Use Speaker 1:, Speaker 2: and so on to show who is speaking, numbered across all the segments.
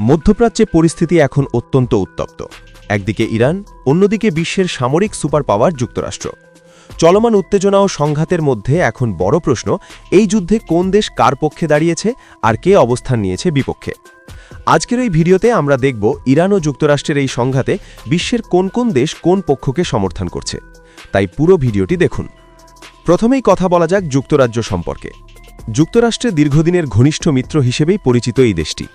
Speaker 1: মধ্যপ্রাচ্যে পরিস্থিতি এখন অত্যন্ত উত্তপ্ত। একদিকে ইরান, অন্যদিকে বিশ্বের সামরিক সুপার পাওয়ার যুক্তরাষ্ট্র। চলমান উত্তেজনা ও সংঘাতের মধ্যে এখন বড় প্রশ্ন, এই যুদ্ধে কোন দেশ কার পক্ষে দাঁড়িয়েছে আর কে অবস্থান নিয়েছে বিপক্ষে। আজকের এই ভিডিওতে আমরা দেখব ইরান ও যুক্তরাষ্ট্রের এই সংঘাতে বিশ্বের কোন কোন দেশ কোন পক্ষকে সমর্থন করছে। তাই পুরো ভিডিওটি দেখুন। প্রথমেই কথা বলা যাক যুক্তরাজ্য সম্পর্কে। যুক্তরাষ্ট্রের দীর্ঘদিনের ঘনিষ্ঠ মিত্র হিসেবেই পরিচিত এই দেশটি।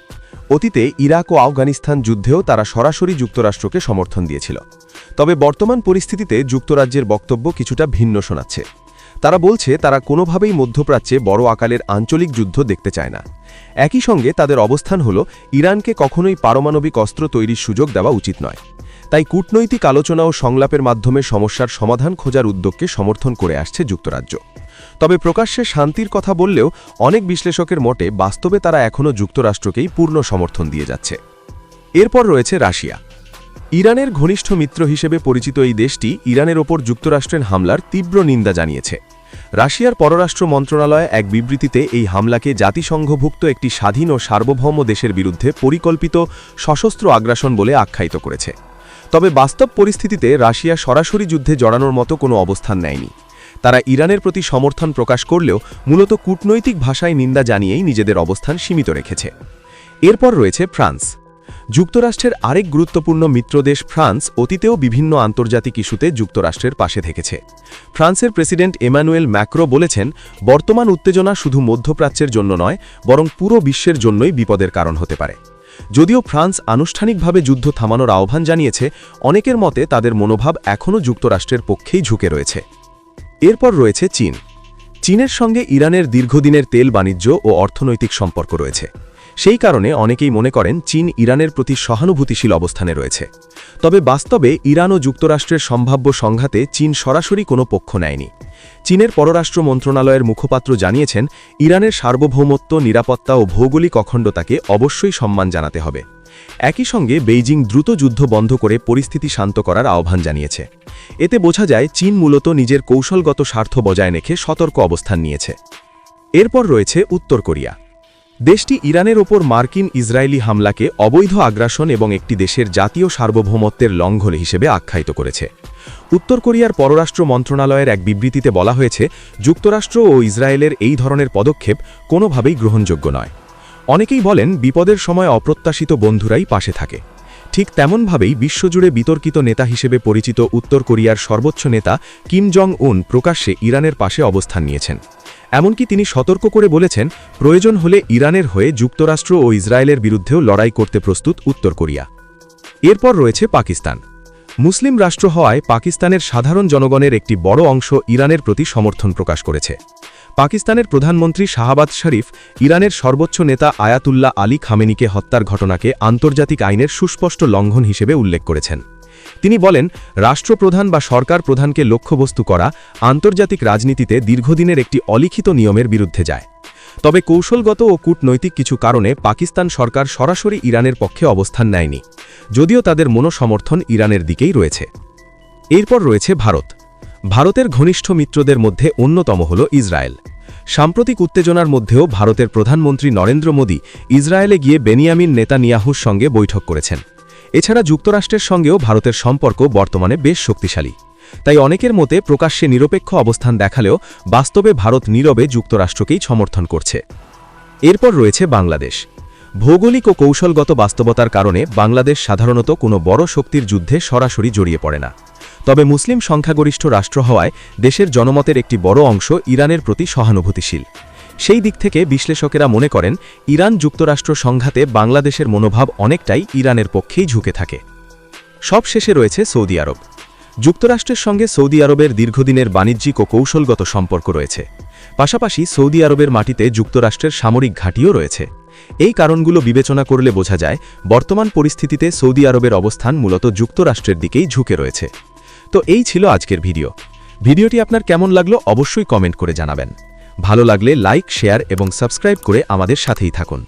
Speaker 1: অতীতে ইরাক ও আফগানিস্তান যুদ্ধেও তারা সরাসরি যুক্তরাষ্ট্রকে সমর্থন দিয়েছিল। তবে বর্তমান পরিস্থিতিতে যুক্তরাজ্যের বক্তব্য কিছুটা ভিন্ন শোনাচ্ছে। তারা বলছে তারা কোনোভাবেই মধ্যপ্রাচ্যে বড় আকারের আঞ্চলিক যুদ্ধ দেখতে চায় না। একই সঙ্গে তাদের অবস্থান হল ইরানকে কখনোই পারমাণবিক অস্ত্র তৈরির সুযোগ দেওয়া উচিত নয়। তাই কূটনৈতিক আলোচনা ও সংলাপের মাধ্যমে সমস্যার সমাধান খোঁজার উদ্যোগকে সমর্থন করে আসছে যুক্তরাজ্য। তবে প্রকাশ্যে শান্তির কথা বললেও অনেক বিশ্লেষকের মতে বাস্তবে তারা এখনও যুক্তরাষ্ট্রকেই পূর্ণ সমর্থন দিয়ে যাচ্ছে। এরপর রয়েছে রাশিয়া। ইরানের ঘনিষ্ঠ মিত্র হিসেবে পরিচিত এই দেশটি ইরানের ওপর যুক্তরাষ্ট্রের হামলার তীব্র নিন্দা জানিয়েছে। রাশিয়ার পররাষ্ট্র মন্ত্রণালয় এক বিবৃতিতে এই হামলাকে জাতিসংঘভুক্ত একটি স্বাধীন ও সার্বভৌম দেশের বিরুদ্ধে পরিকল্পিত সশস্ত্র আগ্রাসন বলে আখ্যায়িত করেছে। তবে বাস্তব পরিস্থিতিতে রাশিয়া সরাসরি যুদ্ধে জড়ানোর মতো কোনো অবস্থান নেয়নি। তারা ইরানের প্রতি সমর্থন প্রকাশ করলেও মূলত কূটনৈতিক ভাষায় নিন্দা জানিয়েই নিজেদের অবস্থান সীমিত রেখেছে। এরপর রয়েছে ফ্রান্স। যুক্তরাষ্ট্রের আরেক গুরুত্বপূর্ণ মিত্রদেশ ফ্রান্স অতীতেও বিভিন্ন আন্তর্জাতিক ইস্যুতে যুক্তরাষ্ট্রের পাশে থেকেছে। ফ্রান্সের প্রেসিডেন্ট এমানুয়েল ম্যাক্রো বলেছেন, বর্তমান উত্তেজনা শুধু মধ্যপ্রাচ্যের জন্য নয়, বরং পুরো বিশ্বের জন্যই বিপদের কারণ হতে পারে। যদিও ফ্রান্স আনুষ্ঠানিকভাবে যুদ্ধ থামানোর আহ্বান জানিয়েছে, অনেকের মতে তাদের মনোভাব এখনও যুক্তরাষ্ট্রের পক্ষেই ঝুঁকে রয়েছে। এরপর রয়েছে চীন। চীনের সঙ্গে ইরানের দীর্ঘদিনের তেল বাণিজ্য ও অর্থনৈতিক সম্পর্ক রয়েছে। সেই কারণে অনেকেই মনে করেন চীন ইরানের প্রতি সহানুভূতিশীল অবস্থানে রয়েছে। তবে বাস্তবে ইরান ও যুক্তরাষ্ট্রের সম্ভাব্য সংঘাতে চীন সরাসরি কোনো পক্ষ নেয়নি। চীনের পররাষ্ট্র মন্ত্রণালয়ের মুখপাত্র জানিয়েছেন, ইরানের সার্বভৌমত্ব, নিরাপত্তা ও ভৌগোলিক অখণ্ডতাকে অবশ্যই সম্মান জানাতে হবে। একই সঙ্গে বেইজিং দ্রুত যুদ্ধ বন্ধ করে পরিস্থিতি শান্ত করার আহ্বান জানিয়েছে। এতে বোঝা যায় চীন মূলত নিজের কৌশলগত স্বার্থ বজায় রেখে সতর্ক অবস্থান নিয়েছে। এরপর রয়েছে উত্তর কোরিয়া। দেশটি ইরানের ওপর মার্কিন ইসরায়েলি হামলাকে অবৈধ আগ্রাসন এবং একটি দেশের জাতীয় সার্বভৌমত্বের লঙ্ঘন হিসেবে আখ্যায়িত করেছে। উত্তর কোরিয়ার পররাষ্ট্র মন্ত্রণালয়ের এক বিবৃতিতে বলা হয়েছে, যুক্তরাষ্ট্র ও ইসরায়েলের এই ধরনের পদক্ষেপ কোনোভাবেই গ্রহণযোগ্য নয়। অনেকেই বলেন, বিপদের সময় অপ্রত্যাশিত বন্ধুরাই পাশে থাকে। ঠিক তেমনভাবেই বিশ্বজুড়ে বিতর্কিত নেতা হিসেবে পরিচিত উত্তর কোরিয়ার সর্বোচ্চ নেতা কিম জং উন প্রকাশ্যে ইরানের পাশে অবস্থান নিয়েছেন। এমনকি তিনি সতর্ক করে বলেছেন, প্রয়োজন হলে ইরানের হয়ে যুক্তরাষ্ট্র ও ইসরায়েলের বিরুদ্ধেও লড়াই করতে প্রস্তুত উত্তর কোরিয়া। এরপর রয়েছে পাকিস্তান। মুসলিম রাষ্ট্র হওয়ায় পাকিস্তানের সাধারণ জনগণের একটি বড় অংশ ইরানের প্রতি সমর্থন প্রকাশ করেছে। পাকিস্তানের প্রধানমন্ত্রী শাহবাজ শরীফ ইরানের সর্বোচ্চ নেতা আয়াতুল্লাহ আলী খামেনিকে হত্যার ঘটনাকে আন্তর্জাতিক আইনের সুস্পষ্ট লঙ্ঘন হিসেবে উল্লেখ করেছেন। তিনি বলেন, রাষ্ট্রপ্রধান বা সরকার প্রধানকে লক্ষ্যবস্তু করা আন্তর্জাতিক রাজনীতিতে দীর্ঘদিনের একটি অলিখিত নিয়মের বিরুদ্ধে যায়। তবে কৌশলগত ও কূটনৈতিক কিছু কারণে পাকিস্তান সরকার সরাসরি ইরানের পক্ষে অবস্থান নেয়নি, যদিও তাদের মনোসমর্থন ইরানের দিকেই রয়েছে। এরপর রয়েছে ভারত। ভারতের ঘনিষ্ঠ মিত্রদের মধ্যে অন্যতম হল ইসরায়েল। সাম্প্রতিক উত্তেজনার মধ্যেও ভারতের প্রধানমন্ত্রী নরেন্দ্র মোদী ইসরায়েলে গিয়ে বেনিয়ামিন নেতানিয়াহুর সঙ্গে বৈঠক করেছেন। এছাড়া যুক্তরাষ্ট্রের সঙ্গেও ভারতের সম্পর্ক বর্তমানে বেশ শক্তিশালী। তাই অনেকের মতে প্রকাশ্যে নিরপেক্ষ অবস্থান দেখালেও বাস্তবে ভারত নীরবে যুক্তরাষ্ট্রকেই সমর্থন করছে। এরপর রয়েছে বাংলাদেশ। ভৌগোলিক ও কৌশলগত বাস্তবতার কারণে বাংলাদেশ সাধারণত কোনো বড় শক্তির যুদ্ধে সরাসরি জড়িয়ে পড়ে না। তবে মুসলিম সংখ্যাগরিষ্ঠ রাষ্ট্র হওয়ায় দেশের জনমতের একটি বড় অংশ ইরানের প্রতি সহানুভূতিশীল। সেই দিক থেকে বিশ্লেষকেরা মনে করেন, ইরান যুক্তরাষ্ট্র সংঘাতে বাংলাদেশের মনোভাব অনেকটাই ইরানের পক্ষেই ঝুঁকে থাকে। সবশেষে রয়েছে সৌদি আরব। যুক্তরাষ্ট্রের সঙ্গে সৌদি আরবের দীর্ঘদিনের বাণিজ্যিক ও কৌশলগত সম্পর্ক রয়েছে। পাশাপাশি সৌদি আরবের মাটিতে যুক্তরাষ্ট্রের সামরিক ঘাঁটিও রয়েছে। এই কারণগুলো বিবেচনা করলে বোঝা যায়, বর্তমান পরিস্থিতিতে সৌদি আরবের অবস্থান মূলত যুক্তরাষ্ট্রের দিকেই ঝুঁকে রয়েছে। তো এই ছিল আজকের ভিডিওটি আপনার কেমন লাগলো অবশ্যই কমেন্ট করে জানাবেন। ভালো লাগলে লাইক, শেয়ার এবং সাবস্ক্রাইব করে আমাদের সাথেই থাকুন।